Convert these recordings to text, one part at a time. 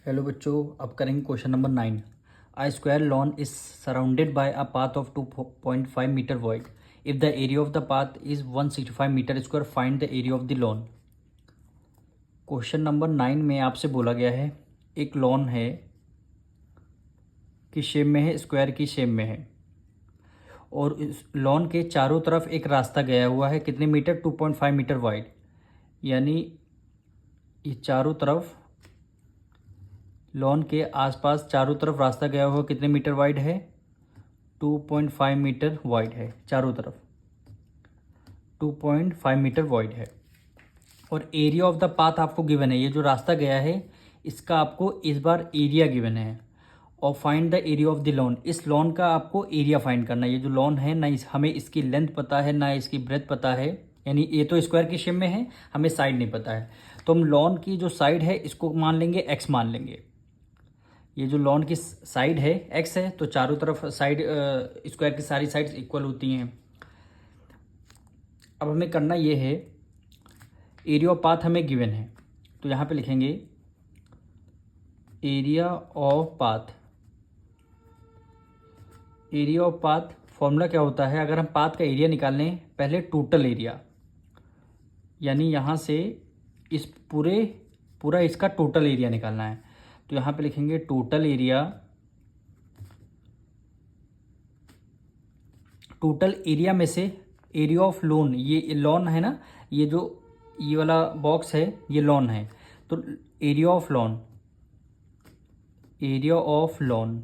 Hello बच्चों, अब करेंगे question number 9। A square lawn is surrounded by a path of 2.5 meter wide. If the area of the path is 165 meter square, find the area of the lawn. Question number 9 में आपसे बोला गया है एक lawn है कि shape में है, स्क्वायर की शेप में है, और इस लॉन के चारों तरफ एक रास्ता गया हुआ है। कितने मीटर? 2.5 metre wide. यानी ये चारों तरफ लॉन के आसपास चारों तरफ रास्ता गया हुआ कितने मीटर वाइड है? 2.5 मीटर वाइड है। चारों तरफ 2.5 मीटर वाइड है। और एरिया ऑफ द पाथ आपको गिवन है। ये जो रास्ता गया है इसका आपको इस बार एरिया गिवन है। और find the area of the lawn, इस लॉन का आपको एरिया फाइंड करना है। ये जो लॉन है ना, हमें इसकी लेंथ पता है ना इसकी ब्रेथ पता है, यानी ये तो स्क्वायर की शेप में है, हमें साइड नहीं पता है। तो हम लॉन की जो साइड है इसको मान लेंगे एक्स मान लेंगे। ये जो लॉन की साइड है एक्स है, तो चारों तरफ साइड स्क्वायर की सारी साइड्स इक्वल होती हैं। अब हमें करना ये है, एरिया ऑफ पाथ हमें गिवन है, तो यहाँ पे लिखेंगे area of path. Area of path formula क्या होता है? अगर हम पाथ का एरिया निकालें, पहले टोटल एरिया, यानी यहाँ से इस पूरा इसका टोटल एरिया निकालना है। तो यहाँ पे लिखेंगे टोटल एरिया। टोटल एरिया में से एरिया ऑफ लॉन, ये लॉन है ना, ये वाला बॉक्स है, ये लॉन है। तो area of lawn, area of lawn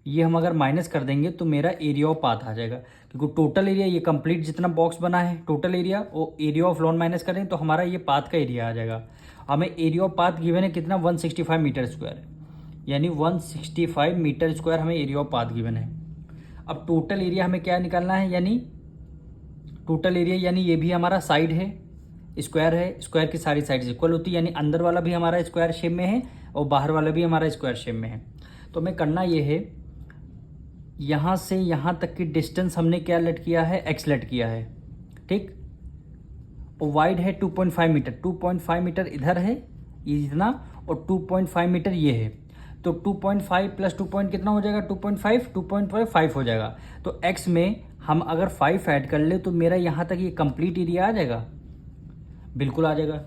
ये हम अगर माइनस कर देंगे तो मेरा एरिया ऑफ पाथ आ जाएगा। क्योंकि टोटल एरिया ये कंप्लीट जितना बॉक्स बना है टोटल एरिया, वो एरिया ऑफ लॉन माइनस करें तो हमारा ये पाथ का एरिया आ जाएगा। हमें एरिया ऑफ पाथ गिवन है कितना? 165 मीटर स्क्वायर, यानी 165 मीटर स्क्वायर हमें एरिया ऑफ पाथ गिवन है। अब टोटल एरिया हमें क्या निकालना है? यानी टोटल एरिया, यानी ये भी हमारा साइड है, स्क्वायर है, स्क्वायर की सारी साइड्स इक्वल होती है, यानी अंदर वाला भी हमारा स्क्वायर शेप में है और बाहर वाला भी हमारा स्क्वायर शेप में है। तो हमें करना ये है, यहाँ से यहाँ तक की डिस्टेंस हमने क्या लेट किया है? एक्स लेट किया है, ठीक। और वाइड है 2.5 मीटर। 2.5 मीटर इधर है इतना, और 2.5 मीटर ये है। तो 2.5 प्लस 2 पॉइंट कितना हो जाएगा? 2.5 हो जाएगा। तो एक्स में हम अगर 5 ऐड कर ले तो मेरा यहाँ तक ये कंप्लीट एरिया आ जाएगा। बिल्कुल आ जाएगा,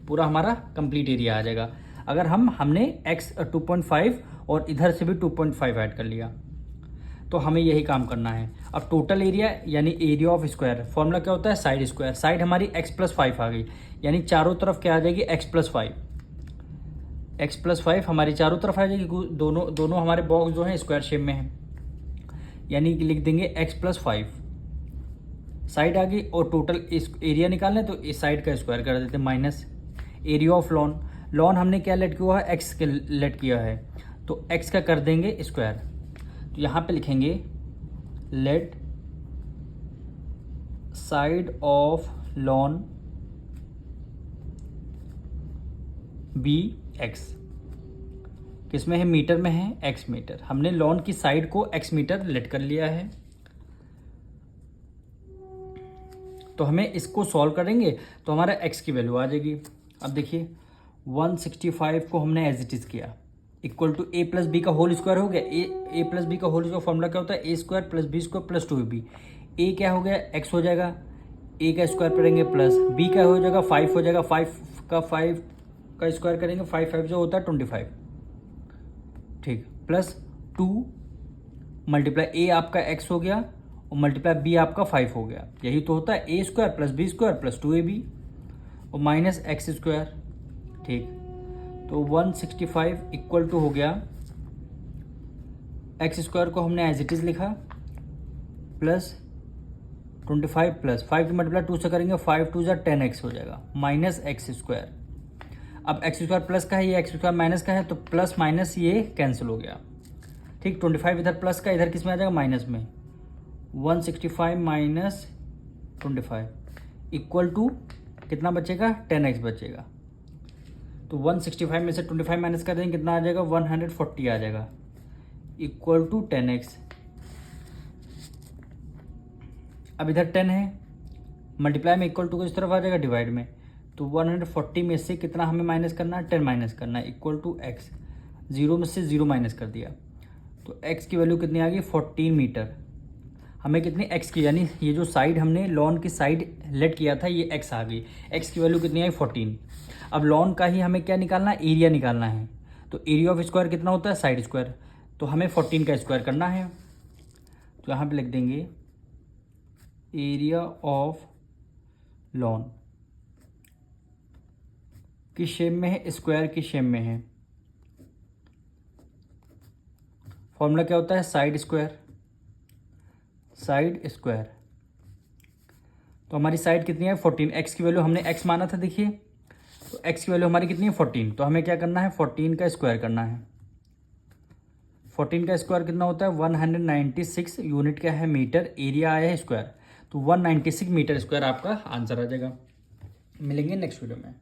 पूरा हमारा कंप्लीट एरिया आ जाएगा। अगर हमने एक्स 2.5 और इधर से भी 2.5 ऐड कर लिया, तो हमें यही काम करना है। अब टोटल एरिया यानी एरिया ऑफ स्क्वायर, फॉर्मूला क्या होता है? Side square. साइड हमारी x+5 आ गई, यानी चारों तरफ क्या आ जाएगी? x+5। x+5 हमारी चारों तरफ आ जाएगी। दोनों हमारे बॉक्स जो हैं स्क्वायर शेप में हैं, यानी कि लिख देंगे x+5। साइड आ गई, और टोटल इस एरिया निकालना है तो इस साइड का स्क्वायर कर देते हैं, minus area of lawn. Lawn हमने क्या लेट किया है? एक्स के लेट किया है, तो एक्स का कर देंगे स्क्वायर। तो यहाँ पे लिखेंगे let side of lawn be x. किस में है? मीटर में है, एक्स मीटर। हमने लॉन की साइड को एक्स मीटर लेट कर लिया है। तो हमें इसको सॉल्व करेंगे तो हमारा एक्स की वैल्यू आ जाएगी। अब देखिए 165 को हमने एज इट इज किया, equal to a plus b का होल स्क्वायर हो गया। ए प्लस बी का होल स्क्वायर फॉर्मूला क्या होता है? A square plus b square plus 2ab। A क्या हो गया? एक्स हो जाएगा, ए का स्क्वायर करेंगे प्लस बी का हो जाएगा 5 हो जाएगा, 5 का स्क्वायर करेंगे, 5 जो होता है 25, ठीक, प्लस 2 मल्टीप्लाई ए आपका एक्स हो गया और मल्टीप्लाई बी आपका 5 हो गया। यही तो होता है a square plus b square plus 2ab और माइनस एक्स स्क्वायर, ठीक। तो 165 इक्वल टू हो गया, एक्स स्क्वायर को हमने एज इट इज लिखा, प्लस 25 प्लस 5 मल्टीप्लाई 2 से करेंगे, 5 2 10x हो जाएगा, माइनस एक्स स्क्वायर। अब एक्स स्क्वायर प्लस का है, ये एक्स स्क्वायर माइनस का है, तो प्लस माइनस ये कैंसिल हो गया, ठीक। 25 इधर प्लस का, इधर किस में आ जाएगा? माइनस में। 165 माइनस 25 इक्वल टू कितना बचेगा? 10x बचेगा। तो 165 में से 25 माइनस कर देंगे, कितना आ जाएगा? 140 आ जाएगा, इक्वल टू 10x। अब इधर 10 है, मल्टीप्लाई में इक्वल टू को इस तरफ आ जाएगा, डिवाइड में तो 140 में से कितना हमें माइनस करना है, 10 माइनस करना है, इक्वल टू एक्स। 0 में से 0 माइनस कर दिया तो एक्स की वैल्यू कितनी आ गई, 14 मीटर। हमें कितनी एक्स की, यानी ये जो साइड हमने लॉन की साइड लेट किया था ये एक्स आ गई, एक्स की वैल्यू कितनी आई, 14। अब लॉन का ही हमें क्या निकालना है, एरिया निकालना है। तो एरिया ऑफ स्क्वायर कितना होता है, साइड स्क्वायर। तो हमें 14 का स्क्वायर करना है, तो यहाँ पे लिख देंगे एरिया ऑफ लॉन किस शेप में है, स्क्वायर की शेप में है। फॉर्मूला क्या होता है, साइड स्क्वायर, साइड स्क्वायर। तो हमारी साइड कितनी है, 14। एक्स की वैल्यू हमने एक्स माना था, देखिए तो एक्स की वैल्यू हमारी कितनी है, 14। तो हमें क्या करना है, 14 का स्क्वायर करना है। 14 का स्क्वायर कितना होता है, 196 यूनिट क्या है, मीटर, एरिया आया है स्क्वायर, तो 196 मीटर स्क्वायर आपका आंसर आ जाएगा। मिलेंगे नेक्स्ट वीडियो में।